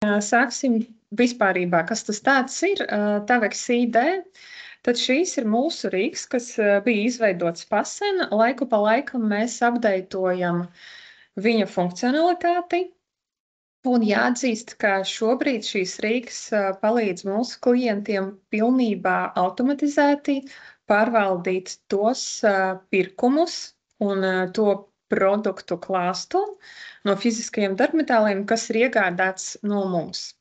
Sāksim vispārībā, kas tas tāds ir. Tavex ID, tad šīs ir mūsu rīks, kas bija izveidots pasen. Laiku pa laikam mēs apdeitojam viņa funkcionalitāti. Un jāatzīst, ka šobrīd šīs rīks palīdz mūsu klientiem pilnībā automatizēti pārvaldīt tos pirkumus un to produktu klāstu no fiziskajiem darbmetāliem, kas ir iegādāts no mums.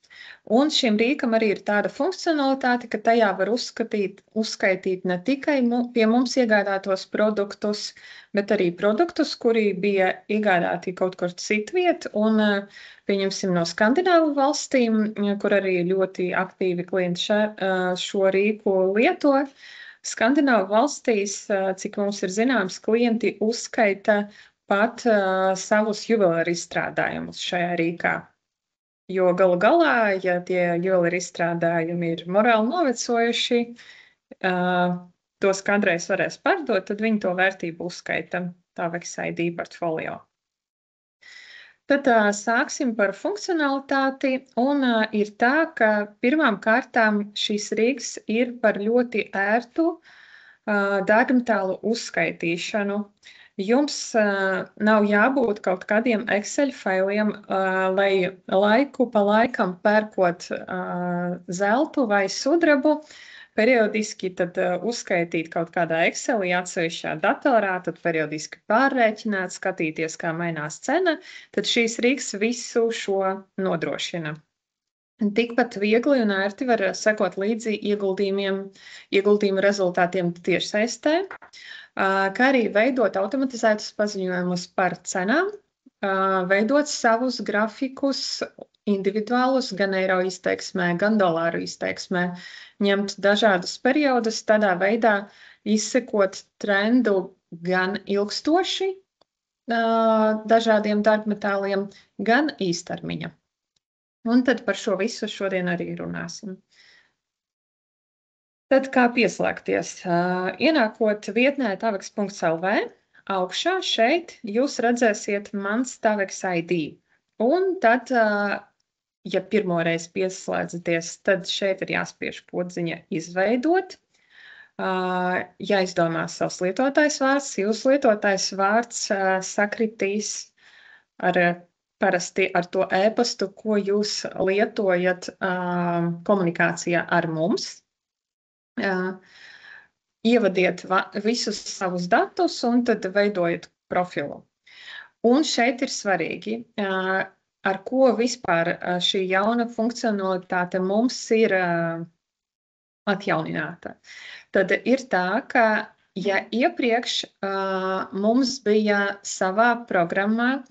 Un šim rīkam arī ir tāda funkcionalitāte, ka tajā var uzskaitīt ne tikai pie mums iegādātos produktus, bet arī produktus, kuri bija iegādāti kaut kur citviet, un pieņemsim no Skandināvu valstīm, kur arī ļoti aktīvi klienti šo rīku lieto. Skandināvu valstīs, cik mums ir zināms, klienti uzskaita pat savus juvelieru izstrādājumus šajā rīkā. Jo galu galā, ja tie juvelieru izstrādājumi ir morāli novecojuši, tos kādreiz varēs pārdot, tad viņi to vērtību uzskaita Tavex ID portfolio. Tad sāksim par funkcionalitāti, un ir tā, ka pirmām kārtām šīs rīks ir par ļoti ērtu dārgmetālu uzskaitīšanu. Jums nav jābūt kaut kādiem Excel failiem, lai laiku pa laikam pērkot zeltu vai sudrabu, periodiski tad uzskaitīt kaut kādā Excelī atsevišķā datorā, tad periodiski pārrēķināt, skatīties, kā mainās cena, tad šīs rīks visu šo nodrošina. Tikpat viegli un ērti var sekot līdzi ieguldījumu rezultātiem tiešsaistē, kā arī veidot automatizētus paziņojumus par cenām, veidot savus grafikus individuālus, gan eiro izteiksmē, gan dolāru izteiksmē, ņemt dažādus periodus, tādā veidā izsekot trendu gan ilgstoši dažādiem darbmetāliem, gan īstermiņa. Un tad par šo visu šodien arī runāsim. Tad kā pieslēgties? Ienākot vietnē tavex.lv, augšā šeit jūs redzēsiet mans Tavex ID. Un tad, ja pirmoreiz pieslēdzaties, tad šeit ir jāspiež podziņa izveidot. Jāizdomā savs lietotājs vārds. Jūsu lietotājs vārds sakritīs parasti ar to e-pastu, ko jūs lietojat komunikācijā ar mums. Ievadiet visus savus datus un tad veidojiet profilu. Un šeit ir svarīgi, ar ko vispār šī jauna funkcionalitāte mums ir atjaunināta. Tad ir tā, ka ja iepriekš mums bija savā programmā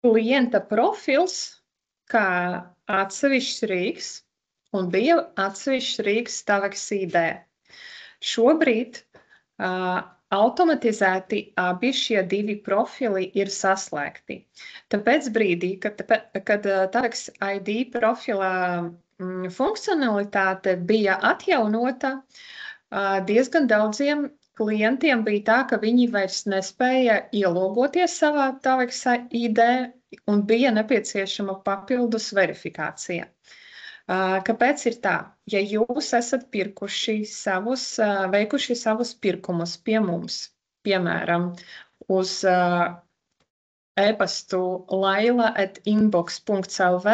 klienta profils kā atsevišķs rīks, un bija atsevišķs rīks Tavex ID. Šobrīd automatizēti abi šie divi profili ir saslēgti. Tāpēc brīdī, kad Tavex ID profilā funkcionalitāte bija atjaunota, diezgan daudziem klientiem bija tā, ka viņi vairs nespēja ielogoties savā Tavex ID un bija nepieciešama papildus verifikācija. Kāpēc ir tā? Ja jūs esat veikuši savus pirkumus pie mums, piemēram, uz e-pastu laila@inbox.lv,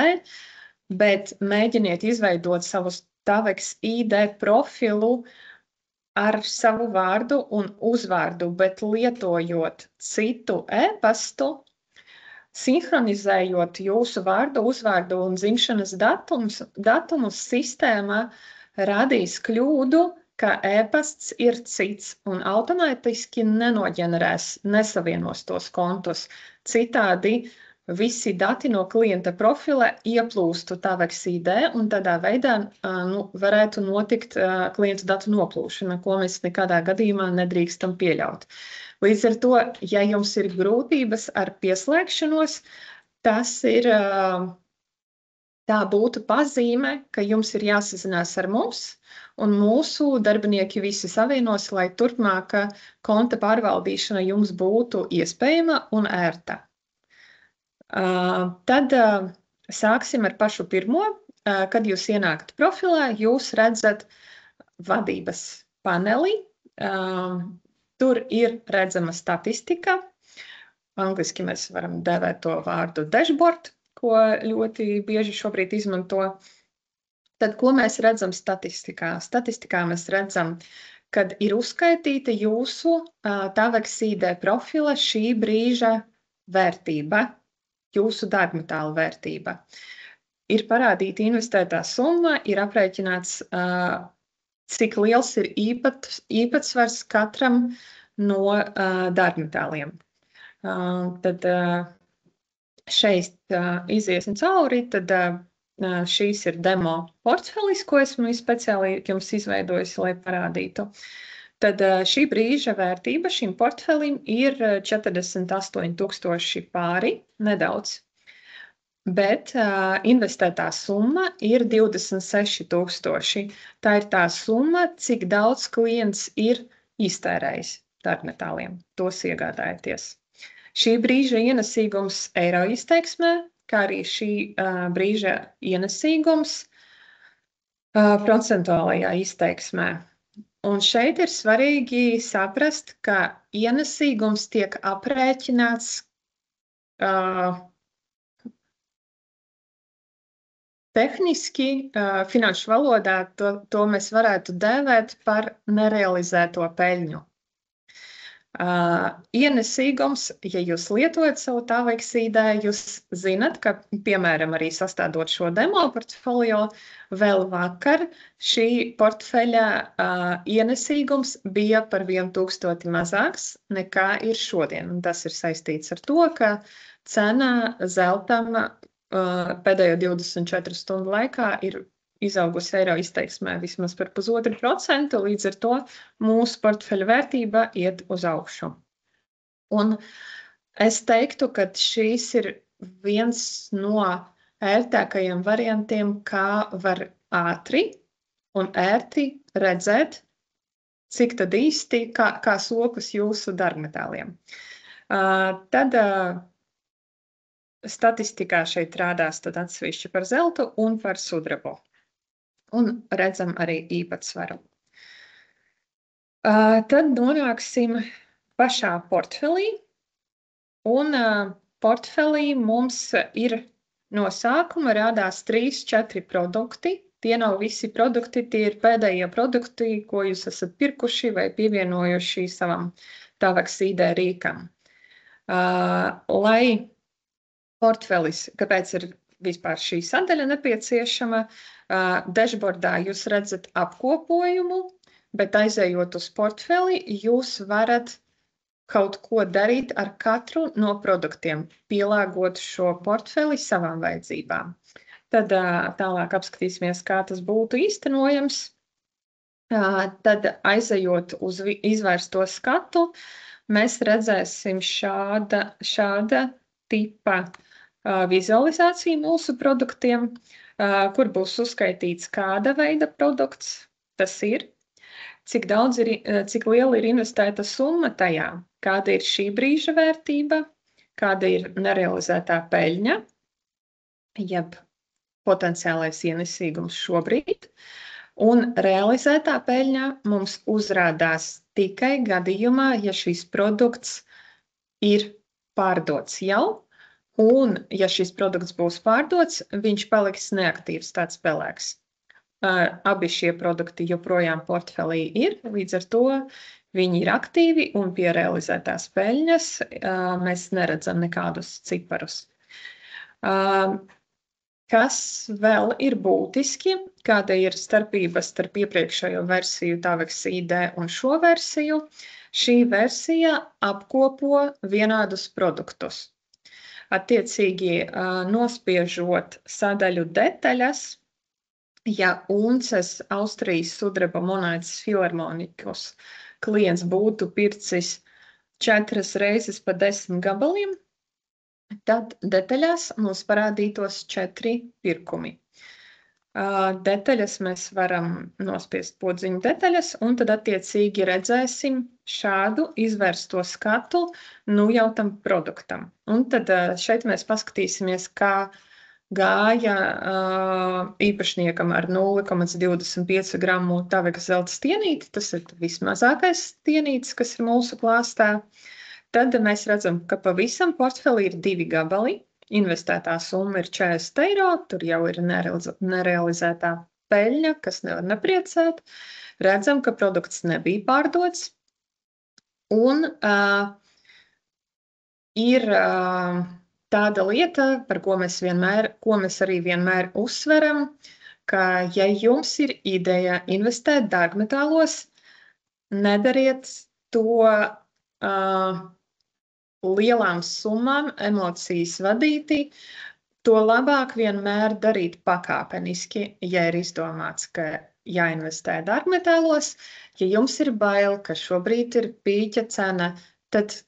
bet mēģiniet izveidot savus Tavex ID profilu ar savu vārdu un uzvārdu, bet lietojot citu e-pastu, sinhronizējot jūsu vārdu, uzvārdu un dzimšanas datumus, sistēma radīs kļūdu, ka e-pasts ir cits un automātiski nenoģenerēs, nesavienos tos kontus. Citādi visi dati no klienta profila ieplūstu Tavex ID un tādā veidā varētu notikt klientu datu noplūšana, ko mēs nekādā gadījumā nedrīkstam pieļaut. Līdz ar to, ja jums ir grūtības ar pieslēgšanos, tā būtu pazīme, ka jums ir jāsazinās ar mums, un mūsu darbinieki visi savienos, lai turpmāka konta pārvaldīšana jums būtu iespējama un ērta. Tad sāksim ar pašu pirmo. Kad jūs ienākat profilā, jūs redzat vadības paneli. Tur ir redzama statistika. Angliski mēs varam dēvēt to vārdu dashboard, ko ļoti bieži šobrīd izmanto. Tad, ko mēs redzam statistikā? Statistikā mēs redzam, kad ir uzskaitīta jūsu Tavex ID profila šī brīža vērtība, jūsu darbmetāla vērtība. Ir parādīta investētā summa, ir aprēķināts, cik liels ir īpatsvars katram no darbmetāliem. Tad šeit iziesim cauri, tad šīs ir demo portfelis, ko esmu speciāli jums izveidojusi, lai parādītu. Tad šī brīža vērtība šim portfelim ir 48,000 pāri, nedaudz. Bet investētā summa ir 26,000. Tā ir tā summa, cik daudz klients ir iztērējis darbmetāliem, tos iegādājoties. Šī brīža ienesīgums eiro izteiksmē, kā arī šī brīža ienesīgums procentuālajā izteiksmē. Un šeit ir svarīgi saprast, ka ienesīgums tiek aprēķināts tehniski, finanšu valodā to mēs varētu dēvēt par nerealizēto peļņu. Ienesīgums, ja jūs lietojat savu Tavex ID, jūs zinat, ka, piemēram, arī sastādot šo demo portfolio, vēl vakar šī portfeļa ienesīgums bija par 1,000 mazāks nekā ir šodien. Un tas ir saistīts ar to, ka cena zeltam pēdējo 24 stundu laikā ir izaugusi eiro izteiksmē vismaz par 0,5%, līdz ar to mūsu portfeļa vērtība iet uz augšu. Un es teiktu, ka šīs ir viens no ērtākajiem variantiem, kā var ātri un ērti redzēt, cik tad īsti, kā sokas jūsu darbmetāliem. Tad statistikā šeit rādās tad atsevišķi par zeltu un par sudrabu. Un redzam arī īpatsvaru. Tad nonāksim pašā portfelī. Un portfelī mums ir no sākuma rādās 3-4 produkti. Tie nav visi produkti, tie ir pēdējie produkti, ko jūs esat pirkuši vai pievienojuši savam Tavex ID rīkam. Lai portfelis, kāpēc ir vispār šī sadaļa nepieciešama, dashboardā jūs redzat apkopojumu, bet aizējot uz portfeli, jūs varat kaut ko darīt ar katru no produktiem, pielāgot šo portfeli savām vajadzībām. Tad tālāk apskatīsimies, kā tas būtu īstenojams. Tad aizējot uz izvērsto skatu, mēs redzēsim šāda tipa vizualizāciju mūsu produktiem, kur būs uzskaitīts, kāda veida produkts tas ir, cik liela ir investēta summa tajā, kāda ir šī brīža vērtība, kāda ir nerealizētā peļņa, jeb potenciālais ienesīgums šobrīd, un realizētā peļņa mums uzrādās tikai gadījumā, ja šis produkts ir pārdots jau, un, ja šis produkts būs pārdots, viņš paliks neaktīvs, tāds pelēks. Abi šie produkti joprojām portfelī ir, līdz ar to viņi ir aktīvi un pie realizētās peļņas mēs neredzam nekādus ciparus. Kas vēl ir būtiski, kāda ir starpība starp iepriekšējo versiju Tavex ID un šo versiju? Šī versija apkopo vienādus produktus. Attiecīgi, nospiežot sadaļu detaļas, ja unces Austrijas sudraba monētas filharmonikus klients būtu pircis 4 reizes pa 10 gabaliem, tad detaļās mums parādītos 4 pirkumi. Detaļas mēs varam nospiest podziņu detaļas, un tad attiecīgi redzēsim, šādu izvērsto skatu nu jau tam produktam. Un tad šeit mēs paskatīsimies, kā gāja īpašniekam ar 0,25 gramu taveka zelta stienīti. Tas ir vismazākais stienītis, kas ir mūsu klāstā. Tad mēs redzam, ka pavisam portfelī ir 2 gabali. Investētā summa ir 40 eiro, tur jau ir nerealizētā peļņa, kas nevar nepriecēt. Redzam, ka produkts nebija pārdots. Un ir tāda lieta, par ko mēs arī vienmēr uzsveram, ka, ja jums ir ideja investēt dārgmetālos, nedariet to lielām summām, emocijas vadīti. To labāk vienmēr darīt pakāpeniski, ja ir izdomāts, ka jāinvestē dārgmetālos. Ja jums ir bail, ka šobrīd ir pīķa cena, tad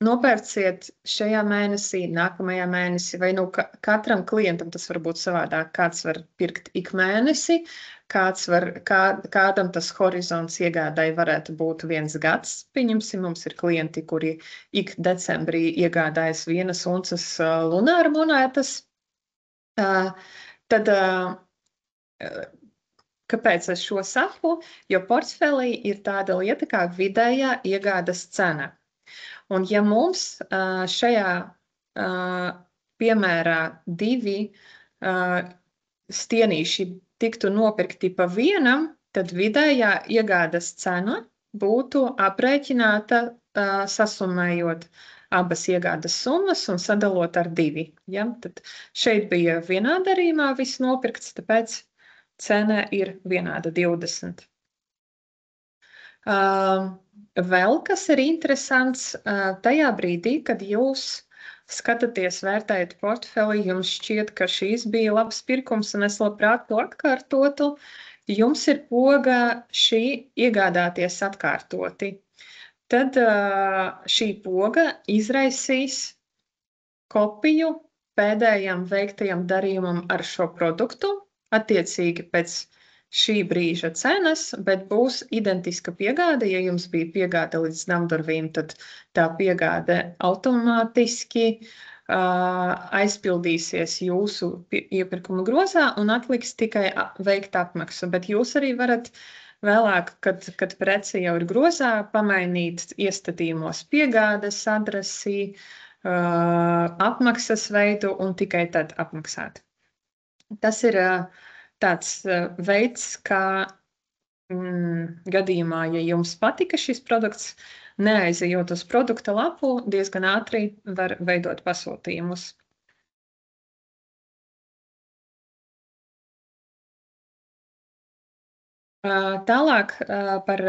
nopērciet šajā mēnesī, nākamajā mēnesī, vai katram klientam tas var būt savādāk. Kāds var pirkt ik mēnesi, kādam tas horizonts iegādai varētu būt 1 gads. Pieņemsim, mums ir klienti, kuri ik decembrī iegādājas 1 uncas lunāra monētas. Tad, kāpēc es šo saku? Jo portfelī ir tāda lieta kā vidējā iegādes cena. Un ja mums šajā piemērā 2 stienīši tiktu nopirkti pa vienam, tad vidējā iegādes cena būtu aprēķināta sasummējot abas iegādes summas un sadalot ar 2. Ja? Tad šeit bija vienā darījumā viss nopirkts, tāpēc cena ir vienāda 20. Vēl kas ir interesants, tajā brīdī, kad jūs skatāties, vērtējat portfeli, jums šķiet, ka šīs bija labs pirkums un es labprāt to atkārtotu, jums ir poga šī iegādāties atkārtoti. Tad šī poga izraisīs kopiju pēdējam veiktajam darījumam ar šo produktu, attiecīgi pēc šī brīža cenas, bet būs identiska piegāde. Ja jums bija piegāde līdz namdurvīm, tad tā piegāde automātiski aizpildīsies jūsu iepirkuma grozā un atliks tikai veikt apmaksu. Bet jūs arī varat vēlāk, kad prece jau ir grozā, pamainīt iestatījumos piegādes adresi, apmaksas veidu un tikai tad apmaksāt. Tas ir tāds veids, kā gadījumā, ja jums patika šis produkts, neaizejot uz produkta lapu, diezgan ātri var veidot pasūtījumus. Tālāk par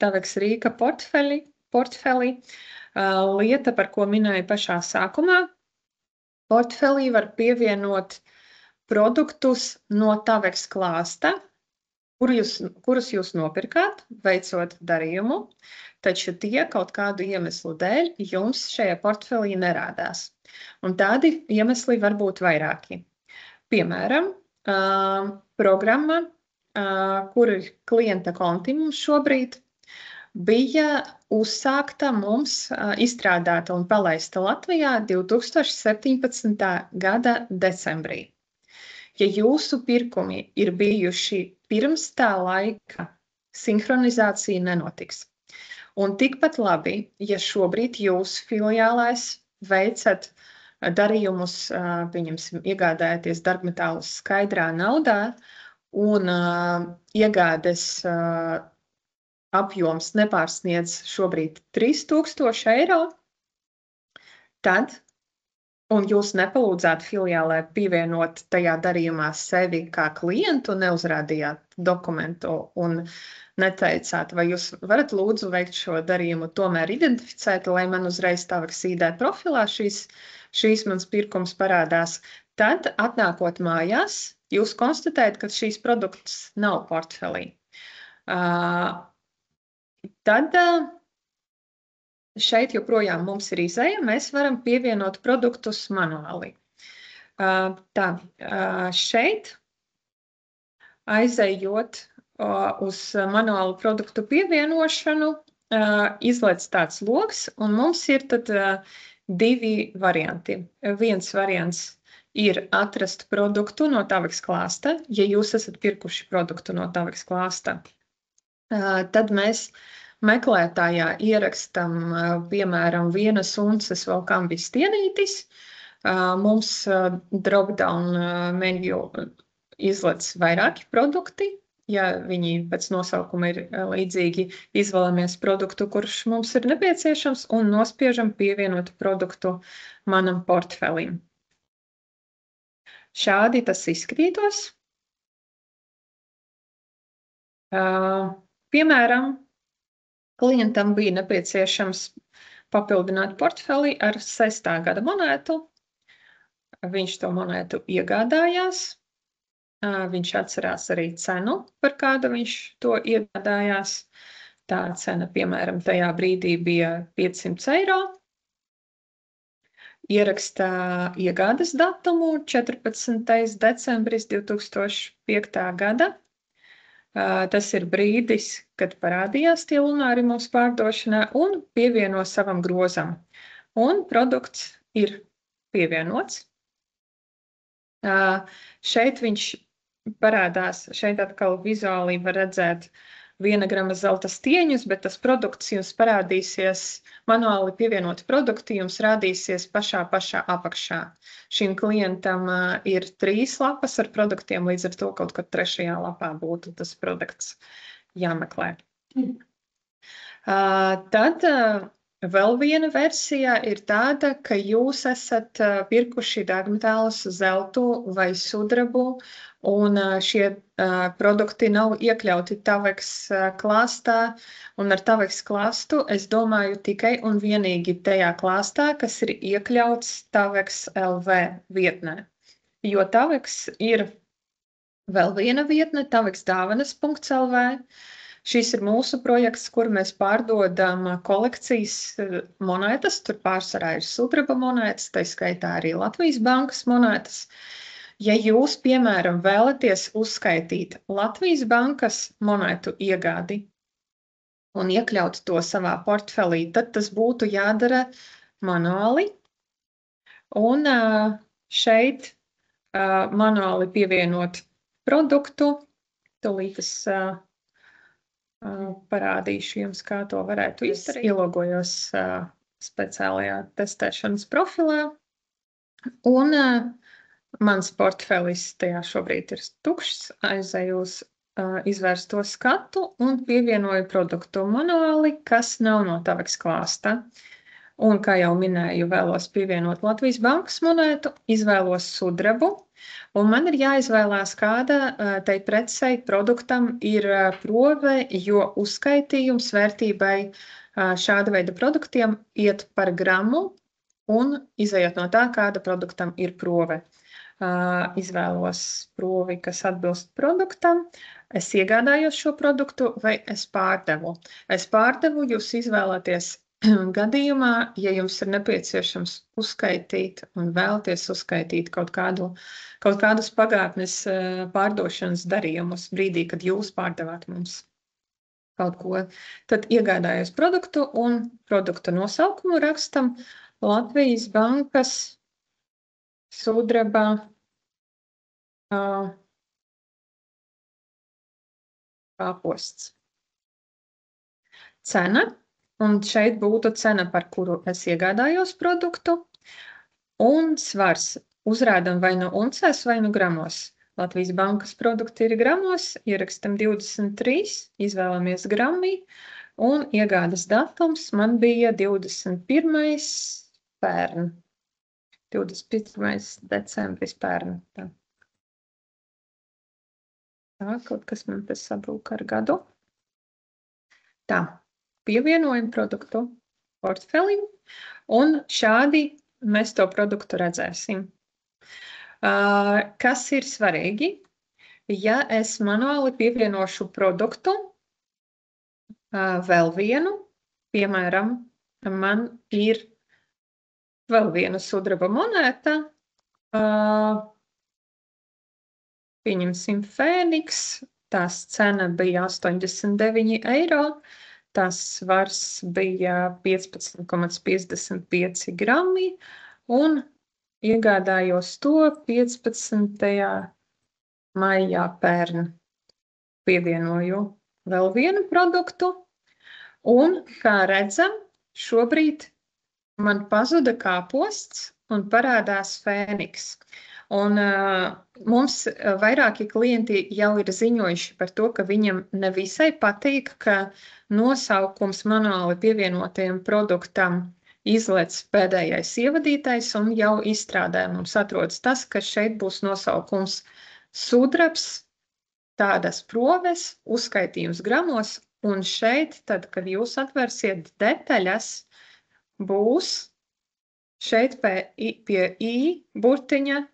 Taveks Rīka portfeli. Lieta, par ko minēju pašā sākumā. Portfelī var pievienot produktus no Taveks klāsta, kurus jūs nopirkāt, veicot darījumu, taču tie kaut kādu iemeslu dēļ jums šajā portfelī nerādās. Un tādi iemesli var būt vairāki. Piemēram, programma, kur ir klienta konti mums šobrīd, bija uzsākta mums, izstrādāta un palaista Latvijā 2017. gada decembrī. Ja jūsu pirkumi ir bijuši pirms tā laika, sinhronizācija nenotiks. Un tikpat labi, ja šobrīd jūs filiālēs veicat darījumus, pieņemsim, iegādājaties darbmetālus skaidrā naudā un iegādes apjoms nepārsniedz šobrīd 3000 eiro, tad un jūs nepalūdzāt filiālē pievienot tajā darījumā sevi kā klientu, neuzrādījāt dokumentu un neteicāt, vai jūs varat lūdzu veikt šo darījumu, tomēr identificēt, lai man uzreiz Taveks ID profilā šīs mans pirkums parādās, tad atnākot mājās, jūs konstatējat, ka šīs produkts nav portfelī. Tad šeit joprojām mums ir izeja, mēs varam pievienot produktus manuāli. Šeit aizejot uz manuālu produktu pievienošanu, izlec tāds loks, un mums ir tad divi varianti. Viens variants ir atrast produktu no Taveks klāsta. Ja jūs esat pirkuši produktu no Taveks klāsta, tad mēs meklētājā ierakstam, piemēram, 1 unces Valkambijas stienītis. Mums drop-down menu izlec vairāki produkti. Ja viņi pēc nosaukuma ir līdzīgi, izvēlamies produktu, kurš mums ir nepieciešams, un nospiežam pievienot produktu manam portfelim. Šādi tas izskatītos. Piemēram, klientam bija nepieciešams papildināt portfeli ar 6. gada monētu. Viņš to monētu iegādājās. Viņš atcerās arī cenu, par kādu viņš to iegādājās. Tā cena, piemēram, tajā brīdī bija 500 eiro. Ierakstā iegādes datumu 14. decembris 2005. gada. Tas ir brīdis, kad parādījās tie lunāri mums pārdošanā, un pievieno savam grozam. Un produkts ir pievienots. Šeit viņš parādās, šeit atkal vizuāli var redzēt 1 grama zelta stieņus, bet tas produkts jums parādīsies, manuāli pievienot produkti jums rādīsies pašā apakšā. Šim klientam ir 3 lapas ar produktiem, līdz ar to kaut kad 3. lapā būtu tas produkts jāmeklē. Tad vēl viena versija ir tāda, ka jūs esat pirkuši degmetālus, zeltu vai sudrabu, un šie produkti nav iekļauti Taveks klāstā, un ar Taveks klāstu es domāju tikai un vienīgi tajā klāstā, kas ir iekļauts Taveks LV vietnē. Jo Taveks ir vēl viena vietne, taveksdāvanas.lv. Šis ir mūsu projekts, kur mēs pārdodam kolekcijas monētas. Tur pārsvarā ir sudraba monētas, tai skaitā arī Latvijas bankas monētas. Ja jūs, piemēram, vēlaties uzskaitīt Latvijas bankas monētu iegādi un iekļaut to savā portfelī, tad tas būtu jādara manuāli. Un šeit manuāli pievienot produktu, tūlīt es parādīšu jums, kā to varētu izdarīt. Ielogojos speciālajā testēšanas profilā, un mans portfelis tajā šobrīd ir tukšs, aizēju uz izvērsto skatu un pievienoju produktu manuāli, kas nav no Taveks klāsta. Un, kā jau minēju, vēlos pievienot Latvijas bankas monētu, izvēlos sudrabu, un man ir jāizvēlās, kāda tai precei produktam ir prove, jo uzskaitījums vērtībai šāda veida produktiem iet par gramu, un izējot no tā, kāda produktam ir prove. Izvēlos provi, kas atbilst produktam, es iegādājos šo produktu vai es pārdevu. Es pārdevu, jūs izvēlaties gadījumā, ja jums ir nepieciešams uzskaitīt un vēlties uzskaitīt kaut kādus pagātnes pārdošanas darījumus brīdī, kad jūs pārdevāt mums kaut ko, tad iegādājos produktu un produkta nosaukumu rakstam Latvijas bankas sudraba kāposts. Cena. Un šeit būtu cena, par kuru es iegādājos produktu, un svars uzrādam vai nu uncēs, vai nu gramos. Latvijas bankas produkti ir gramos, ierakstam 23, izvēlamies grami, un iegādes datums man bija 21. pērn. 21. decembris pērn. Tā, kaut kas man te sabrūk ar gadu. Tā. Pievienojam produktu portfelim, un šādi mēs to produktu redzēsim. Kas ir svarīgi? Ja es manuāli pievienošu produktu vēl vienu, piemēram, man ir vēl viena sudraba monēta, pieņemsim Fēniks, tās cena bija 89 eiro. tas svars bija 15,55 grami, un iegādājos to 15. maijā pērn. Pievienoju vēl vienu produktu, un, kā redzam, šobrīd man pazuda kāposts un parādās fēniks. Un mums vairāki klienti jau ir ziņojuši par to, ka viņam nevisai patīk, ka nosaukums manuāli pievienotajam produktam izlec pēdējais ievadītais un jau izstrādē mums atrodas tas, ka šeit būs nosaukums sudrabs, tādas proves, uzskaitījums gramos, un šeit, tad, kad jūs atversiet detaļas, būs šeit pie I burtiņa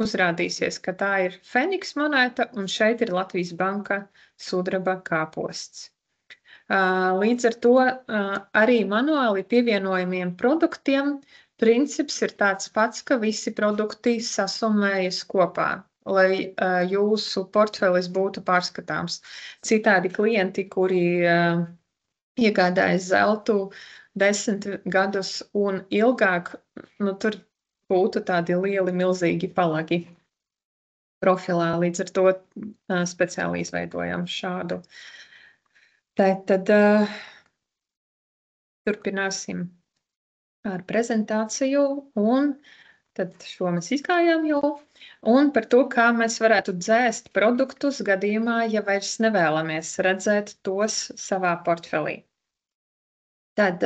uzrādīsies, ka tā ir Feniks monēta, un šeit ir Latvijas Banka sudraba kāposts. Līdz ar to arī manuāli pievienojumiem produktiem princips ir tāds pats, ka visi produkti sasumējas kopā, lai jūsu portfelis būtu pārskatāms. Citādi klienti, kuri iegādājas zeltu 10 gadus un ilgāk, tur būtu tādi lieli, milzīgi palagi profilā. Līdz ar to speciāli izveidojam šādu. Tad turpināsim ar prezentāciju, un tad šo mēs izgājām jau, un par to, kā mēs varētu dzēst produktus gadījumā, ja vairs nevēlamies redzēt tos savā portfelī. Tad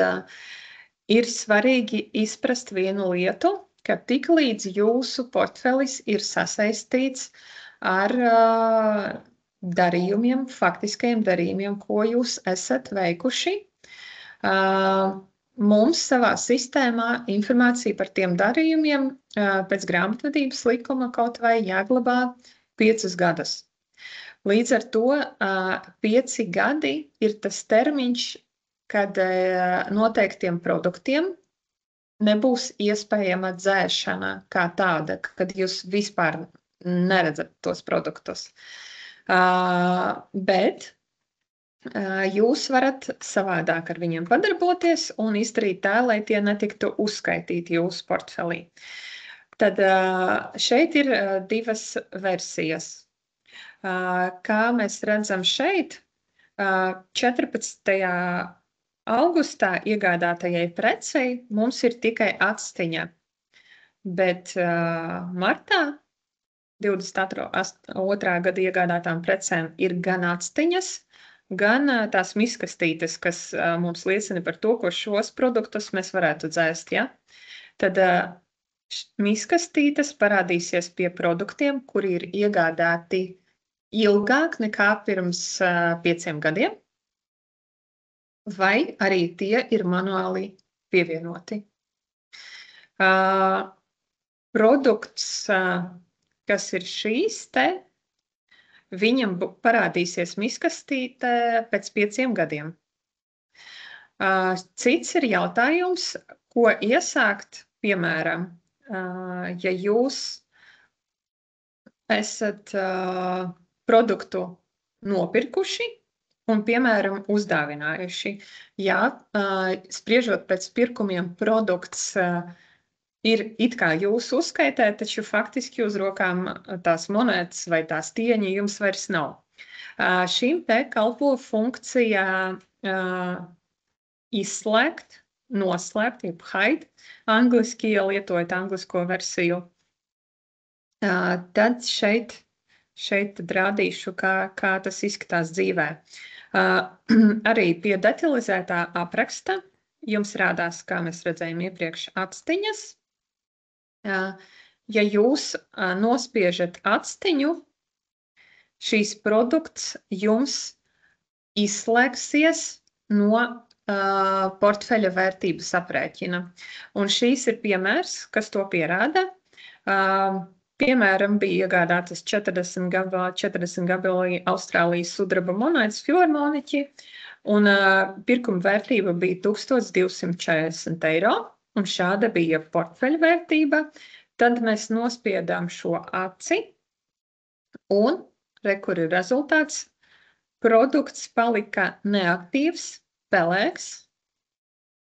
ir svarīgi izprast vienu lietu, ka tiklīdz jūsu portfelis ir sasaistīts ar darījumiem, faktiskajiem darījumiem, ko jūs esat veikuši, mums savā sistēmā informācija par tiem darījumiem pēc grāmatvedības likuma kaut vai jāglabā 5 gadus. Līdz ar to 5 gadi ir tas termiņš, kad noteiktiem produktiem nebūs iespējama dzēšana kā tāda, kad jūs vispār neredzat tos produktus. Bet jūs varat savādāk ar viņiem padarboties un izdarīt tā, lai tie netiktu uzskaitīti jūsu portfelī. Tad šeit ir 2 versijas. Kā mēs redzam šeit, 14. augustā iegādātajai precei mums ir tikai atstiņa, bet martā 22. gada iegādātām precēm ir gan atstiņas, gan tās miskastītes, kas mums liecina par to, ko šos produktus mēs varētu dzēst. Ja? Tad miskastītes parādīsies pie produktiem, kuri ir iegādāti ilgāk nekā pirms 5 gadiem, vai arī tie ir manuāli pievienoti. Produkts, kas ir šīs te, viņam parādīsies miskastīte pēc 5 gadiem. Cits ir jautājums, ko iesākt, piemēram, ja jūs esat produktu nopirkuši un, piemēram, uzdāvinājuši. Jā, spriežot pēc pirkumiem, produkts ir it kā jūsu uzskaitē, taču faktiski uz rokām tās monētas vai tās tieņi jums vairs nav. Šim te kalpo funkcija izslēgt, noslēpt, jeb hide, angliski, ja lietojat anglisko versiju. Tad šeit tad rādīšu, kā tas izskatās dzīvē. Arī pie detalizētā apraksta jums rādās, kā mēs redzējām iepriekš, atstiņas. Ja jūs nospiežat atstiņu, šīs produkts jums izslēgsies no portfeļa vērtības aprēķina. Un šīs ir piemērs, kas to pierāda. Piemēram, bija iegādātas 40 gabali Austrālijas sudraba monētas filharmoniķi, un pirkuma vērtība bija 1240 eiro, un šāda bija portfeļa vērtība. Tad mēs nospiedām šo aci, un re, kur ir rezultāts, produkts palika neaktīvs, pelēks.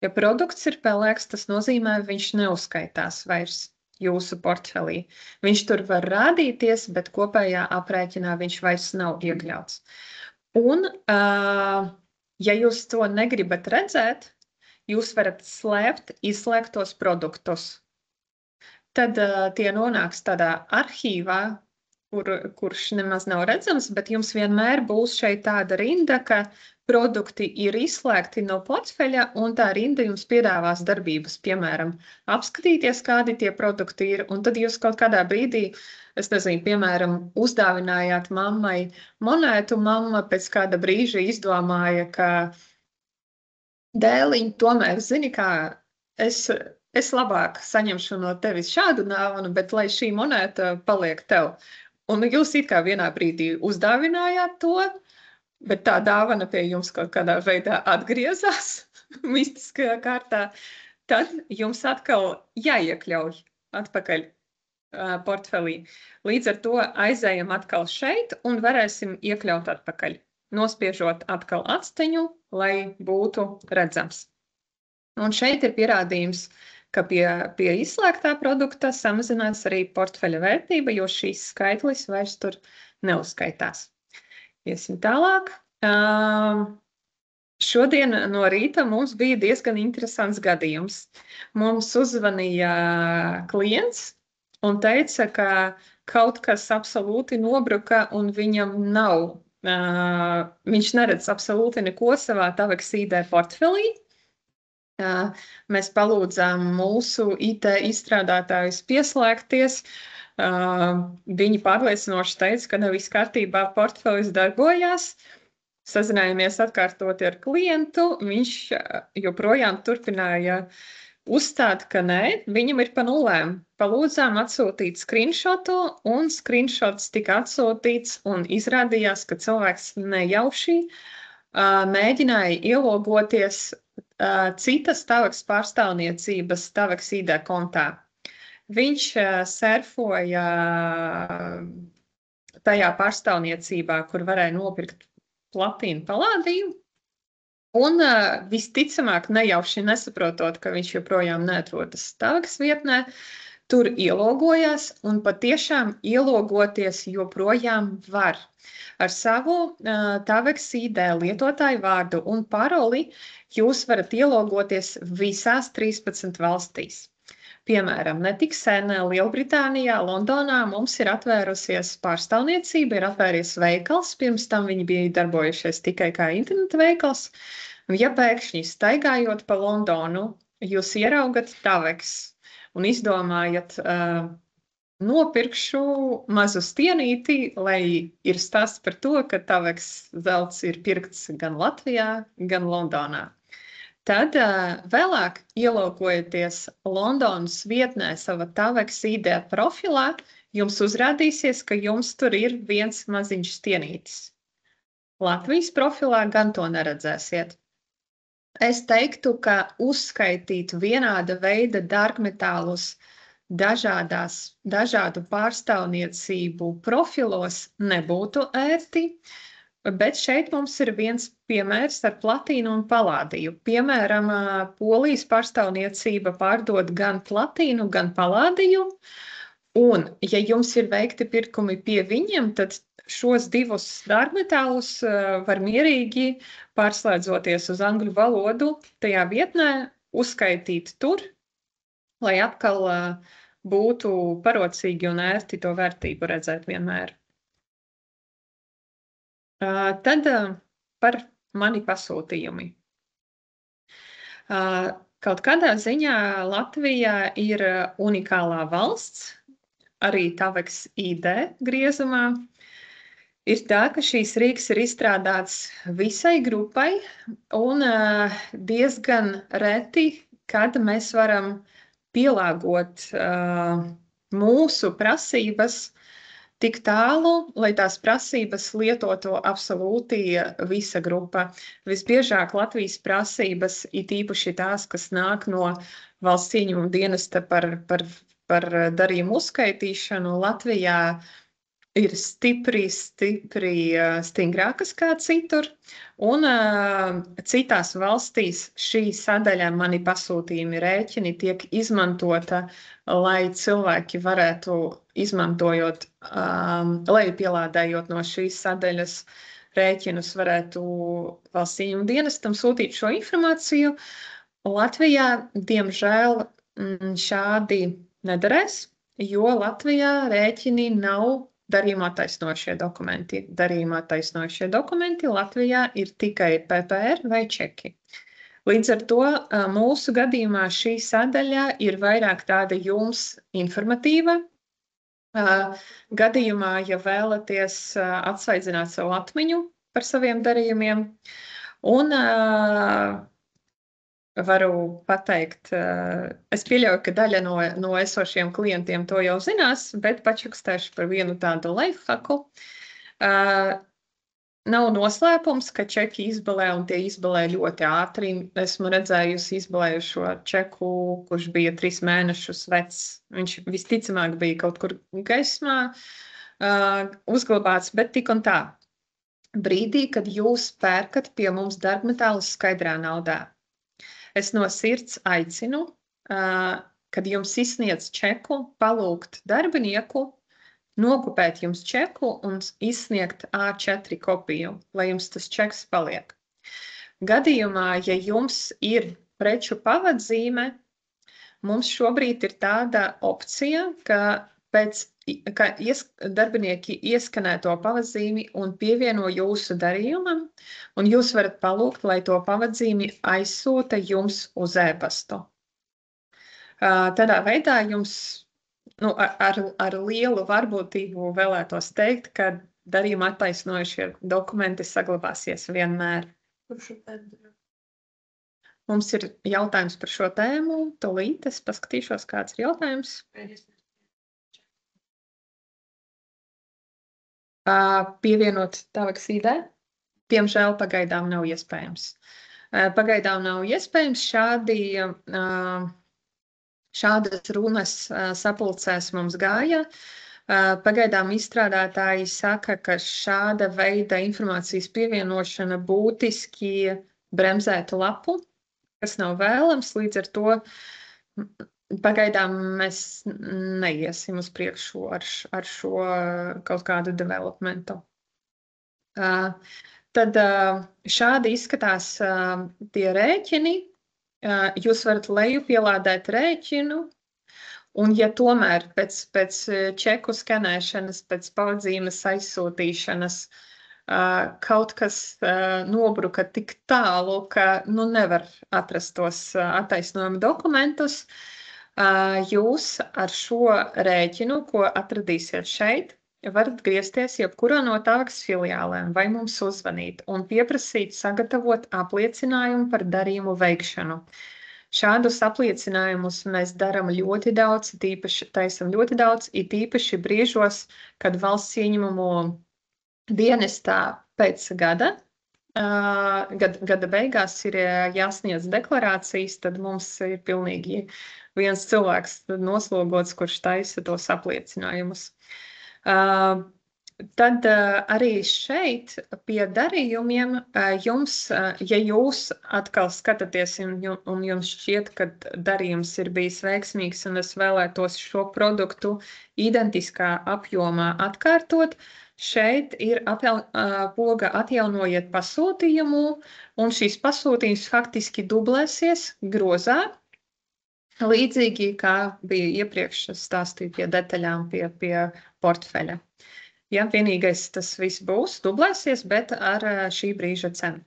Ja produkts ir pelēks, tas nozīmē, viņš neuzskaitās vairs jūsu portfelī. Viņš tur var rādīties, bet kopējā aprēķinā viņš vairs nav iekļauts. Un, ja jūs to negribat redzēt, jūs varat slēpt izslēgtos produktus. Tad tie nonāks tādā arhīvā, kurš nemaz nav redzams, bet jums vienmēr būs šeit tāda rinda, ka produkti ir izslēgti no portfeļa, un tā rinda jums piedāvās darbības, piemēram, apskatīties, kādi tie produkti ir, un tad jūs kaut kādā brīdī, es nezinu, piemēram, uzdāvinājāt mammai monētu, mamma pēc kāda brīža izdomāja, ka dēliņ, tomēr, zini, kā es labāk saņemšu no tevis šādu dāvanu, bet lai šī monēta paliek tev. Un jūs it kā vienā brīdī uzdāvinājāt to, bet tā dāvana pie jums kaut kādā veidā atgriezās mistiskajā kārtā, tad jums atkal jāiekļauj atpakaļ portfelī. Līdz ar to aizējam atkal šeit un varēsim iekļaut atpakaļ, nospiežot atkal atsteņu, lai būtu redzams. Un šeit ir pierādījums, ka pie izslēgtā produkta samazinās arī portfeļa vērtība, jo šīs skaitlis vairs tur neuzskaitās. Iesim tālāk. Šodien no rīta mums bija diezgan interesants gadījums. Mums uzzvanīja klients un teica, ka kaut kas absolūti nobruka un viņam nav. Viņš neredz absolūti neko savā Tavex ID portfelī. Mēs palūdzām mūsu IT izstrādātājus pieslēgties. Viņi pārliecinoši teica, ka viss kārtībā, portfelis darbojās. Sazinājāmies atkārtoti ar klientu. Viņš joprojām turpināja uzstāt, ka nē, viņam ir pa nulēm. Palūdzām atsūtīt screenshotu, un screenshots tika atsūtīts, un izrādījās, ka cilvēks nejauši mēģināja ielogoties citas Tavex pārstāvniecības Tavex ID kontā. Viņš surfoja tajā pārstāvniecībā, kur varēja nopirkt platīnu palādiju, un visticamāk nejauši nesaprotot, ka viņš joprojām neatrodas Tavex vietnē, tur ielogojās, un patiešām ielogoties joprojām var. Ar savu Tavex ID lietotāju vārdu un paroli jūs varat ielogoties visās 13 valstīs. Piemēram, netik sen Lielbritānijā, Londonā mums ir atvērusies pārstāvniecība, ir atvēries veikals, pirms tam viņi bija darbojušies tikai kā interneta veikals. Ja pēkšņi staigājot pa Londonu, jūs ieraugat Tavex un izdomājat, nopirkšu mazu stienīti, lai ir stāsts par to, ka Tavex zelts ir pirkts gan Latvijā, gan Londonā. Tad vēlāk ielogojieties Londonas vietnē sava Tavex ID profilā, jums uzrādīsies, ka jums tur ir viens maziņš stienītis. Latvijas profilā gan to neredzēsiet. Es teiktu, ka uzskaitīt vienāda veida dārgmetālus dažādu pārstāvniecību profilos nebūtu ērti, bet šeit mums ir viens piemērs ar platīnu un palādiju. Piemēram, Polijas pārstāvniecība pārdod gan platīnu, gan palādiju, un, ja jums ir veikti pirkumi pie viņiem, tad šos divus dārgmetālus var mierīgi, pārslēdzoties uz angļu valodu, tajā vietnē uzskaitīt tur, lai atkal būtu parocīgi un ērti to vērtību redzēt vienmēr. Tad par mani pasūtījumi. Kaut kādā ziņā Latvija ir unikālā valsts, arī Tavex ID griezumā. Ir tā, ka šīs rīks ir izstrādāts visai grupai, un diezgan reti, kad mēs varam pielāgot mūsu prasības tik tālu, lai tās prasības lietotu absolūti visa grupa. Visbiežāk Latvijas prasības, it īpaši tās, kas nāk no valsts ieņēmuma dienesta par darījumu uzskaitīšanu, Latvijā ir stingrākas kā citur, un citās valstīs šī sadaļa mani pasūtījumi rēķini tiek izmantota, lai cilvēki varētu izmantojot, lejupielādējot no šīs sadaļas rēķinus, varētu valsts ieņēmuma dienestam sūtīt šo informāciju. Latvijā, diemžēl, šādi nedarēs, jo Latvijā rēķini nav darījuma attaisnojošie dokumenti. Darījuma attaisnojošie dokumenti Latvijā ir tikai PPR vai čeki. Līdz ar to mūsu gadījumā šī sadaļa ir vairāk tāda jums informatīva. Gadījumā, ja vēlaties atsvaidzināt savu atmiņu par saviem darījumiem, un varu pateikt, es pieļauju, ka daļa no esošiem klientiem to jau zinās, bet pačukstēšu par vienu tādu lifehacku. Nav noslēpums, ka čeki izbalē, un tie izbalē ļoti ātri. Esmu redzējusi izbalējušo čeku, kurš bija 3 mēnešus vecs. Viņš visticamāk bija kaut kur gaismā uzglabāts, bet tik un tā. Brīdī, kad jūs pērkat pie mums darbmetālus skaidrā naudā, es no sirds aicinu, kad jums izsniedz čeku, palūgt darbinieku, nokopēt jums čeku un izsniegt A4 kopiju, lai jums tas čeks paliek. Gadījumā, ja jums ir preču pavadzīme, mums šobrīd ir tāda opcija, ka darbinieki ieskanē to pavadzīmi un pievieno jūsu darījumam, un jūs varat palūgt, lai to pavadzīmi aizsūta jums uz e-pastu. Tādā veidā jums ar lielu varbūtību vēlētos teikt, ka darījuma attaisnojošie dokumenti saglabāsies vienmēr. Mums ir jautājums par šo tēmu. Tūlīt es paskatīšos, kāds ir jautājums. Pievienot Taveks ID? Diemžēl pagaidām nav iespējams. Pagaidām nav iespējams šādas runas sapulcēs mums gāja. Pagaidām izstrādātāji saka, ka šāda veida informācijas pievienošana būtiski bremzētu lapu, kas nav vēlams, līdz ar to pagaidām mēs neiesim uz priekšu ar šo kaut kādu developmentu. Tad šādi izskatās tie rēķini. Jūs varat lejupielādēt rēķinu, un ja tomēr pēc čeku skanēšanas, pēc pavadzīmes aizsūtīšanas kaut kas nobruka tik tālu, ka nevar atrast tos attaisnojuma dokumentus, jūs ar šo rēķinu, ko atradīsiet šeit, varat griezties jebkurā no Taveks filiālēm vai mums uzvanīt un pieprasīt sagatavot apliecinājumu par darījumu veikšanu. Šādus apliecinājumus mēs darām ļoti daudz, it īpaši brīžos, kad valsts ieņemumu dienestā pēc gada beigās ir jāsniedz deklarācijas, tad mums ir pilnīgi viens cilvēks noslogots, kurš taisa tos apliecinājumus. Tad arī šeit pie darījumiem jums, ja jūs atkal skatāties un jums šķiet, ka darījums ir bijis veiksmīgs un es vēlētos šo produktu identiskā apjomā atkārtot, šeit ir poga atjaunojiet pasūtījumu, un šīs pasūtījums faktiski dublēsies grozā, līdzīgi kā bija iepriekš stāstīju pie detaļām pie portfeļa. Ja, vienīgais tas viss būs, dublēsies, bet ar šī brīža cenu.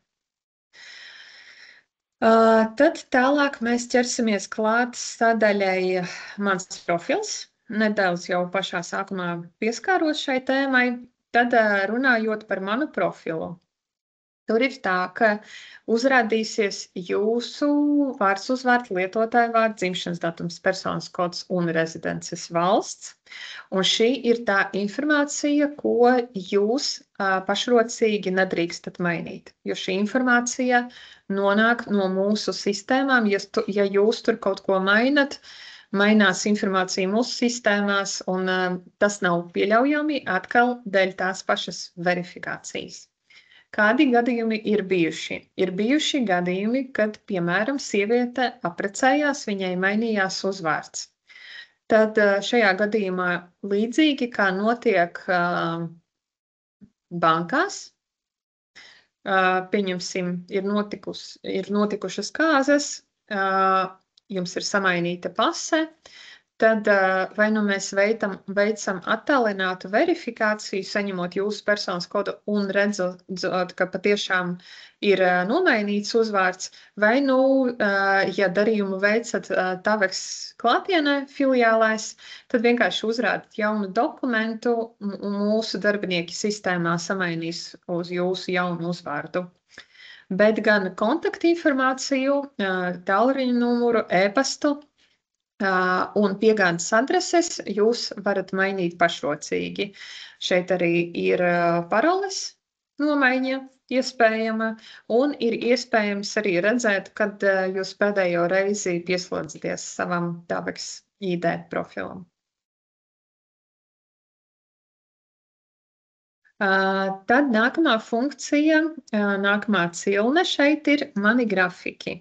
Tad tālāk mēs ķersimies klāt sadaļai mans profils. Nedaudz jau pašā sākumā pieskāros šai tēmai. Tad runājot par manu profilu. Tur ir tā, ka uzrādīsies jūsu vārds, uzvārds, lietotāja vārds, dzimšanas datums, personas kods un rezidences valsts. Un šī ir tā informācija, ko jūs pašrocīgi nedrīkstat mainīt. Jo šī informācija nonāk no mūsu sistēmām. Ja jūs tur kaut ko mainat, mainās informācija mūsu sistēmās, un tas nav pieļaujami atkal dēļ tās pašas verifikācijas. Kādi gadījumi ir bijuši? Ir bijuši gadījumi, kad, piemēram, sieviete apprecējās, viņai mainījās uzvārds. Tad šajā gadījumā līdzīgi kā notiek bankās, pieņemsim, ir notikušas kāzas, jums ir samainīta pase, tad vai nu mēs veicam attālinātu verifikāciju, saņemot jūsu personas kodu un redzot, ka patiešām ir nomainīts uzvārds, vai nu, ja darījumu veicat Taveks klātienē filiālēs, tad vienkārši uzrādat jaunu dokumentu un mūsu darbinieki sistēmā samainīs uz jūsu jaunu uzvārdu. Bet gan kontaktinformāciju, tālruņa numuru, e-pastu un piegādes adreses jūs varat mainīt pašrocīgi. Šeit arī ir paroles nomaiņa iespējama, un ir iespējams arī redzēt, kad jūs pēdējo reizi pieslodzaties savam Taveks ID profilam. Tad nākamā funkcija, nākamā cilne šeit ir mani grafiki.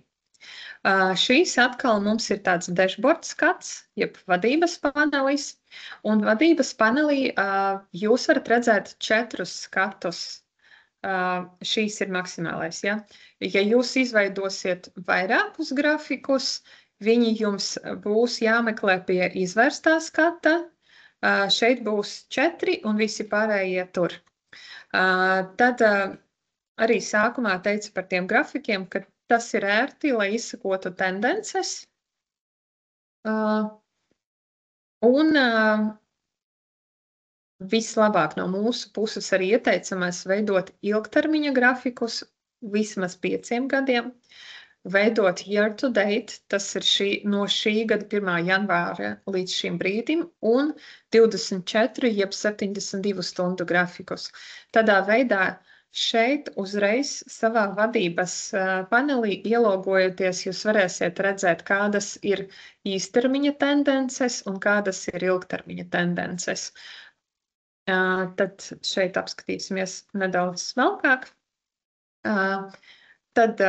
Šīs atkal mums ir tāds dashboard skats, jeb vadības panelis, un vadības panelī jūs varat redzēt 4 skatus. Šīs ir maksimālais, ja? Ja jūs izveidosiet vairākus grafikus, viņi jums būs jāmeklē pie izvērstā skata, šeit būs 4 un visi pārējie tur. Tad arī sākumā teicu par tiem grafikiem, ka tas ir ērti, lai izsakotu tendences. Un vislabāk no mūsu puses arī ieteicamais veidot ilgtermiņa grafikus vismaz 5 gadiem. Veidot year to date, tas ir no šī gada 1. janvāra līdz šim brīdim, un 24 jeb 72 stundu grafikus. Tādā veidā šeit uzreiz savā vadības panelī ielogojoties, jūs varēsiet redzēt, kādas ir īstermiņa tendences un kādas ir ilgtermiņa tendences. Tad šeit apskatīsimies nedaudz smalkāk. Tad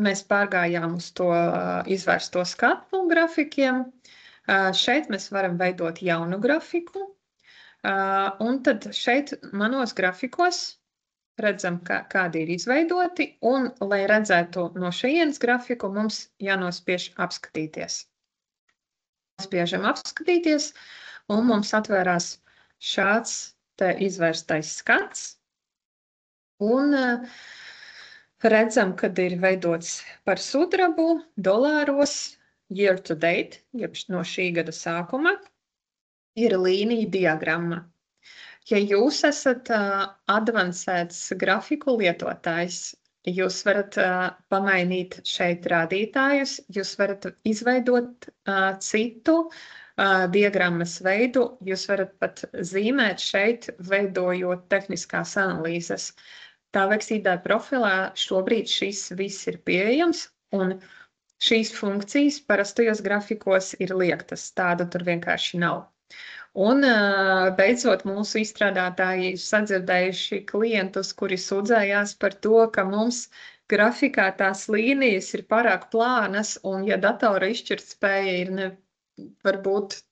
mēs pārgājām uz to izvērsto skatu grafikiem. Šeit mēs varam veidot jaunu grafiku. Un tad šeit manos grafikos redzam, kādi ir izveidoti, un, lai redzētu no šejienes grafiku, mums jānospiež apskatīties. Spiežam apskatīties, un mums atvērās šāds te izvērstais skats, un redzam, kad ir veidots par sudrabu, dolāros, year to date, jeb no šī gada sākuma, ir līnija diagramma. Ja jūs esat advancēts grafiku lietotājs, jūs varat pamainīt šeit rādītājus, jūs varat izveidot citu diagrammas veidu, jūs varat pat zīmēt šeit, veidojot tehniskās analīzes. Taveks ID profilā šobrīd šis viss ir pieejams, un šīs funkcijas parastajos grafikos ir liektas, tāda tur vienkārši nav. Un beidzot mūsu izstrādātāji sadzirdējuši klientus, kuri sūdzējās par to, ka mums grafikā tās līnijas ir pārāk plānas, un ja datora izšķirtspēja ir varbūt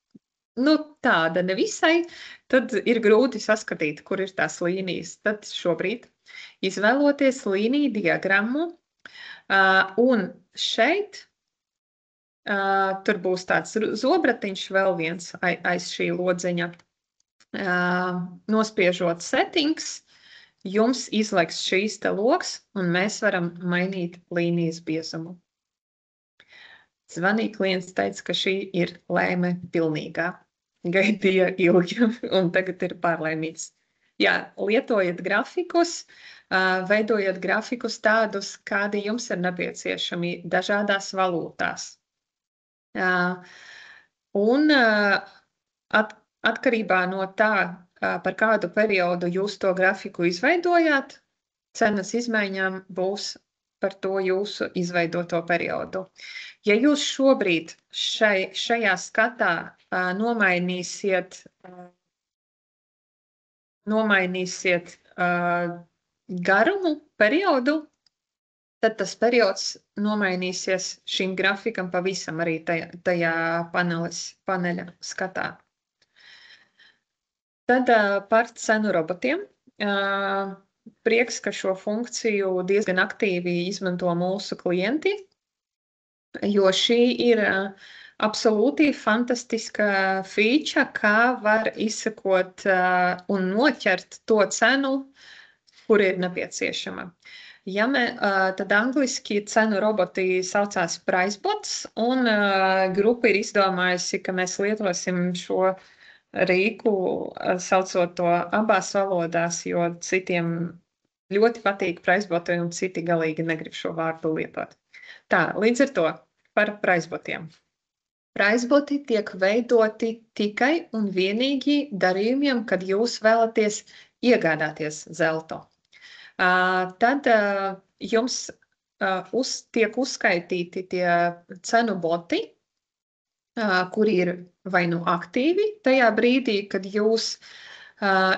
tāda nevisai, tad ir grūti saskatīt, kur ir tās līnijas. Tad šobrīd izvēloties līniju diagrammu, un šeit tur būs tāds zobratiņš vēl viens aiz šī lodziņa. Nospiežot settings, jums izlaiks šīs te loks, un mēs varam mainīt līnijas biezumu. Zvanīja klients, teica, ka šī ir lēme pilnīgā. Gaidīja ilgi, un tagad ir pārlaimīgs. Jā, lietojiet grafikus, veidojiet grafikus tādus, kādi jums ir nepieciešami dažādās valūtās. Un atkarībā no tā, par kādu periodu jūs to grafiku izveidojāt, cenas izmaiņām būs par to jūsu izveidoto periodu. Ja jūs šobrīd šajā skatā nomainīsiet garumu periodu, tad tas periods nomainīsies šim grafikam pavisam arī tajā paneļa skatā. Tad par cenu robotiem. Prieks, ka šo funkciju diezgan aktīvi izmanto mūsu klienti, jo šī ir absolūti fantastiska feature, kā var izsekot un noķert to cenu, kur ir nepieciešama. Tad angliski cenu roboti saucās PriceBots, un grupa ir izdomājusi, ka mēs lietosim šo rīku, saucot to abās valodās, jo citiem ļoti patīk PriceBoti un citi galīgi negrib šo vārdu lietot. Tā, līdz ar to par PriceBotiem. PriceBoti tiek veidoti tikai un vienīgi darījumiem, kad jūs vēlaties iegādāties zeltu. Tad jums tiek uzskaitīti tie cenu boti, kuri ir vai nu aktīvi tajā brīdī, kad jūs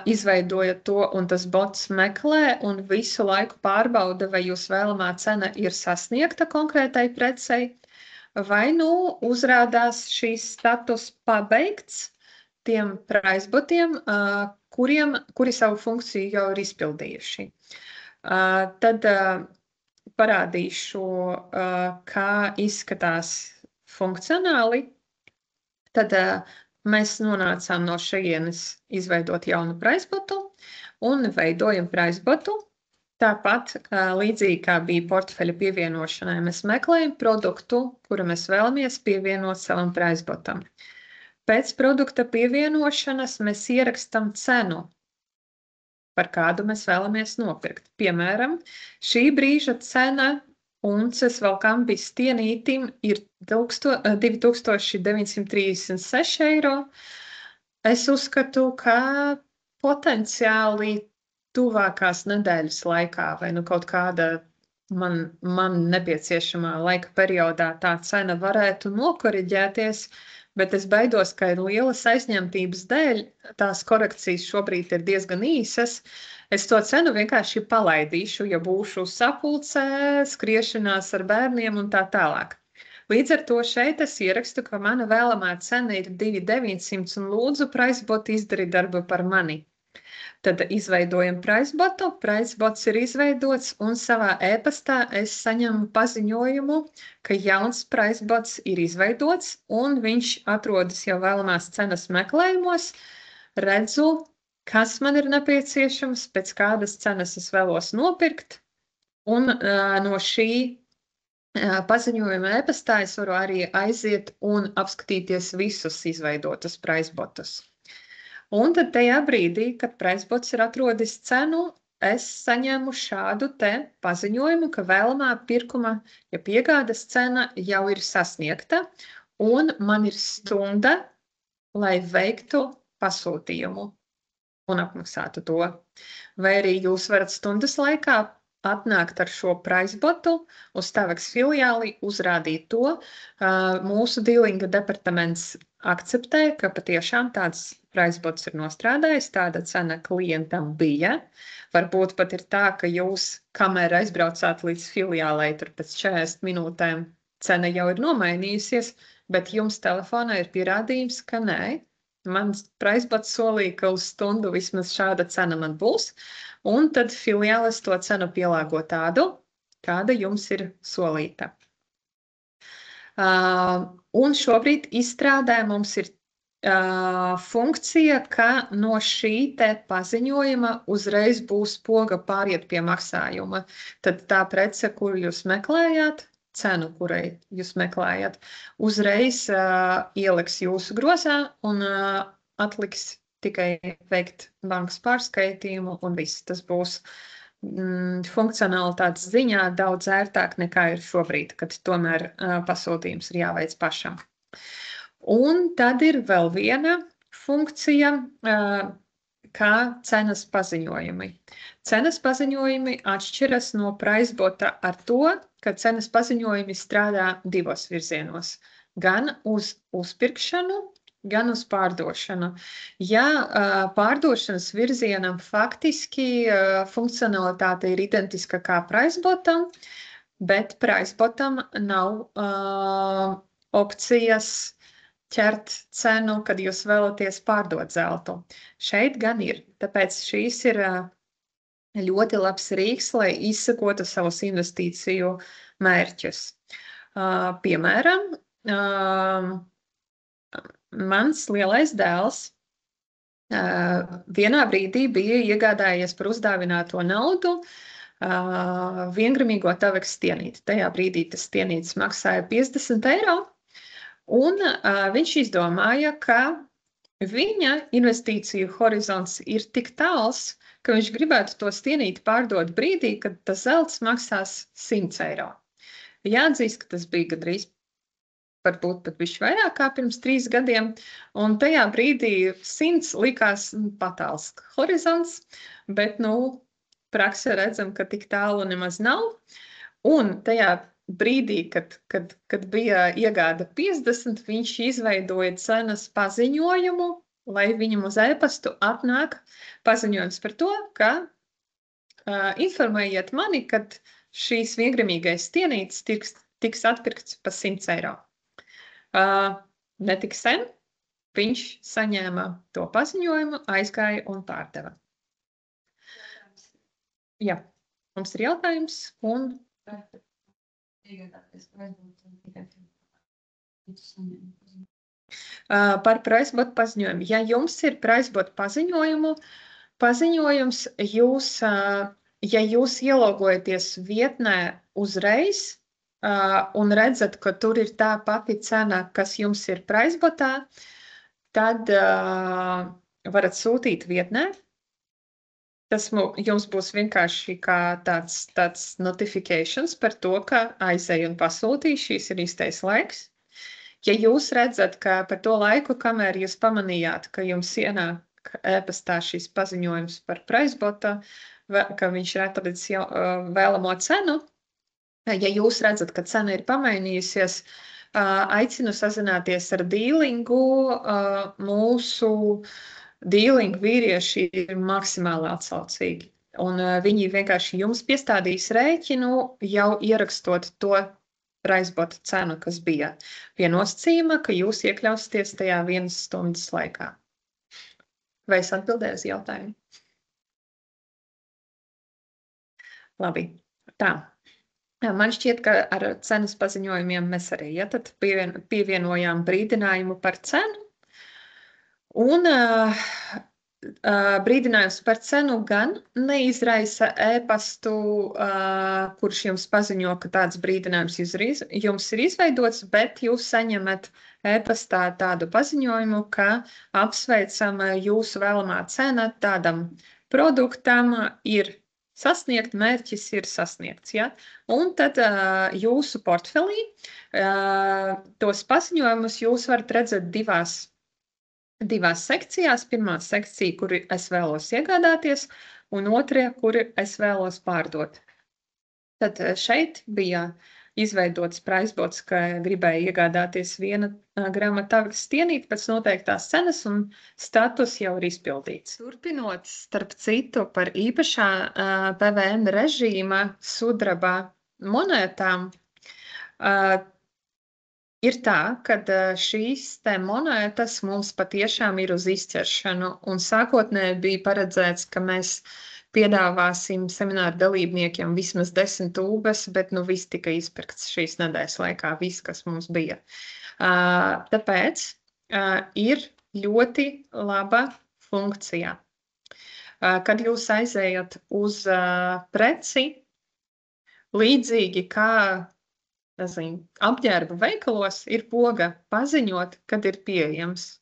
izveidojat to, un tas bots meklē un visu laiku pārbauda, vai jūs vēlamā cena ir sasniegta konkrētai precei, vai nu uzrādās šīs status pabeigts tiem PriceBotiem, kuri savu funkciju jau ir izpildījuši. Tad parādīšu, kā izskatās funkcionāli. Tad mēs nonācām no šejienes izveidot jaunu PriceBotu un veidojam PriceBotu. Tāpat, līdzīgi kā bija portfeļa pievienošanai, mēs meklējam produktu, kuru mēs vēlamies pievienot savam PriceBotam. Pēc produkta pievienošanas mēs ierakstam cenu, par kādu mēs vēlamies nopirkt. Piemēram, šī brīža cena unces valkambis stienītim ir 2936 eiro. Es uzskatu, ka potenciāli tuvākās nedēļas laikā vai nu kaut kāda man nepieciešamā laika periodā tā cena varētu nokoriģēties, bet es baidos, ka ir lielas aizņemtības dēļ, tās korekcijas šobrīd ir diezgan īsas. Es to cenu vienkārši palaidīšu, ja būšu sapulcē, skriešanās ar bērniem un tā tālāk. Līdz ar to šeit es ierakstu, ka mana vēlamā cena ir 2900 un lūdzu PriceBot izdarīt darbu par mani. Tad izveidojam PriceBotu, PriceBots ir izveidots un savā e-pastā es saņemu paziņojumu, ka jauns PriceBots ir izveidots un viņš atrodas jau vēlamās cenas meklējumos, redzu, kas man ir nepieciešams, pēc kādas cenas es vēlos nopirkt, un no šī paziņojuma e-pastā es varu arī aiziet un apskatīties visus izveidotus PriceBotus. Un tad tajā brīdī, kad PriceBots ir atrodis cenu, es saņēmu šādu te paziņojumu, ka vēlamā pirkuma, ja piegādas cena jau ir sasniegta, un man ir stunda, lai veiktu pasūtījumu un apmaksātu to. Vai arī jūs varat stundas laikā atnākt ar šo PriceBotu uz Taveks filiāli, uzrādīt to. Mūsu dealinga departaments akceptē, ka patiešām tāds PriceBots ir nostrādājis, tāda cena klientam bija. Varbūt pat ir tā, ka jūs, kamēr aizbraucāt līdz filiālei, tur pēc 40 minūtēm cena jau ir nomainījusies, bet jums telefonā ir pierādījums, ka nē. Mans PriceBots solīja, ka uz stundu vismaz šāda cena man būs, un tad filiāles to cenu pielāgo tādu, kāda jums ir solīta. Un šobrīd izstrādē mums ir funkcija, ka no šī te paziņojuma uzreiz būs poga pāriet pie maksājuma. Tad tā prece, kuru jūs meklējāt, cenu, kurai jūs meklējat, uzreiz ieliks jūsu grozā un atliks tikai veikt bankas pārskaitījumu un viss. Tas būs funkcionalitātes ziņā daudz ērtāk nekā ir šobrīd, kad tomēr pasūtījums ir jāveic pašam. Un tad ir vēl viena funkcija, kā cenas paziņojumi. Cenas paziņojumi atšķiras no Pricebota ar to, ka cenas paziņojumi strādā divos virzienos. Gan uz uzpirkšanu, gan uz pārdošanu. Ja pārdošanas virzienam faktiski funkcionalitāte ir identiska kā Pricebotam, bet Pricebotam nav opcijas ķert cenu, kad jūs vēlaties pārdot zeltu. Šeit gan ir, tāpēc šīs ir ļoti labs rīks, lai izsakotu savus investīciju mērķus. Piemēram, mans lielais dēls vienā brīdī bija iegādājies par uzdāvināto naudu viengramīgo Taveks stienīti. Tajā brīdī tas stienītis maksāja 50 eiro. Un viņš izdomāja, ka viņa investīciju horizonts ir tik tāls, ka viņš gribētu to stienīti pārdot brīdī, kad tas zelts maksās 100 eiro. Jāatzīst, ka tas bija gandrīz varbūt pat bišķi vairāk kā pirms 3 gadiem, un tajā brīdī 100 likās patāls horizonts, bet, praksē redzam, ka tik tālu nemaz nav. Un tajā brīdī, kad bija iegāda 50, viņš izveidoja cenas paziņojumu, lai viņam uz e-pastu atnāk paziņojums par to, ka informējiet mani, kad šīs viengramīgais stienītis tiks atpirkts par 100 eiro. Netik sen viņš saņēma to paziņojumu, aizgāja un pārdeva. Jā, mums ir jautājums un... Par Pricebot paziņojumu. Ja jums ir Pricebot paziņojums, ja jūs ielogojaties vietnē uzreiz un redzat, ka tur ir tā pati cena, kas jums ir Pricebotā, tad varat sūtīt vietnē. Tas jums būs vienkārši kā tāds notifications par to, ka aizēju un pasūtīju, šīs ir īstais laiks. Ja jūs redzat, ka par to laiku, kamēr jūs pamanījāt, ka jums ienāk e-pastā šīs paziņojums par Pricebota, ka viņš ir atradis vēlamo cenu, ja jūs redzat, ka cena ir pamainījusies, aicinu sazināties ar dīlingu mūsu dīlingu vīrieši ir maksimāli atsaucīgi, un viņi vienkārši jums piestādīs rēķinu, jau ierakstot to Pricebota cenu, kas bija pie nosacījuma, ka jūs iekļausieties tajā 1 stundas laikā. Vai es atbildēju uz jautājumu? Labi, tā. Man šķiet, ka ar cenas paziņojumiem mēs arī tad pievienojām brīdinājumu par cenu. Un brīdinājums par cenu gan neizraisa e-pastu, kurš jums paziņo, ka tāds brīdinājums jums ir izveidots, bet jūs saņemat e-pastā tādu paziņojumu, ka apsveicam jūsu vēlamā cena tādam produktam ir sasniegt, mērķis ir sasniegts. Ja? Un tad jūsu portfelī tos paziņojumus jūs varat redzēt divās sekcijās. Pirmā sekcija, kuru es vēlos iegādāties, un otrajā, kuru es vēlos pārdot. Tad šeit bija izveidots Pricebots, ka gribēja iegādāties 1 grama Taveks stienīti pēc noteiktās cenas, un status jau ir izpildīts. Turpinot, starp citu, par īpašā PVN režīma sudraba monētām, ir tā, ka šīs te monētas mums patiešām ir uz izķeršanu, un sākotnēji bija paredzēts, ka mēs piedāvāsim semināru dalībniekiem vismaz 10 tūbes, bet viss tika izpirkts šīs nedēļas laikā, viss, kas mums bija. Tāpēc ir ļoti laba funkcija. Kad jūs aizējat uz preci, līdzīgi kā apģērba veikalos, ir poga paziņot, kad ir pieejams.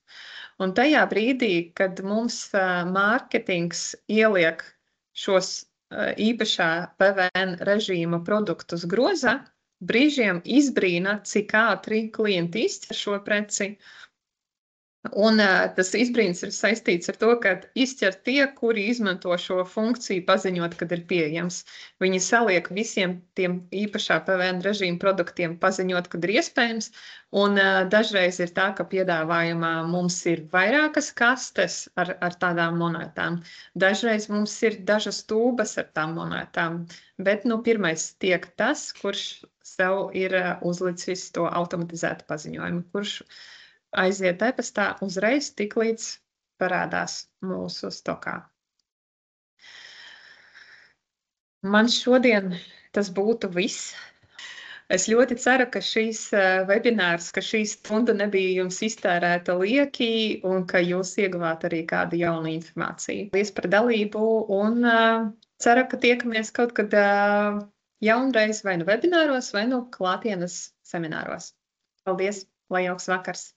Un tajā brīdī, kad mums mārketings ieliek šos īpašā PVN režīma produktus grozā, brīžiem izbrīna, cik ātri klienti izķer šo preci Un tas izbrīns ir saistīts ar to, ka izķer tie, kuri izmanto šo funkciju paziņot, kad ir pieejams. Viņi saliek visiem tiem īpašā PVN režīma produktiem paziņot, kad ir iespējams. Un dažreiz ir tā, ka piedāvājumā mums ir vairākas kastes ar tādām monētām. Dažreiz mums ir dažas tūbas ar tām monētām. Bet pirmais tiek tas, kurš sev ir uzlicis to automatizētu paziņojumu, kurš aiziet e-pastā uzreiz tiklīdz parādās mūsu stokā. Man šodien tas būtu viss. Es ļoti ceru, ka šīs webinārs, ka šī stunda nebija jums iztērēta lieki un ka jūs ieguvāt arī kādu jaunu informāciju. Paldies par dalību un ceru, ka tiekamies kaut kad jaunreiz vai nu webināros vai nu klātienes semināros. Paldies, lai jauks vakars!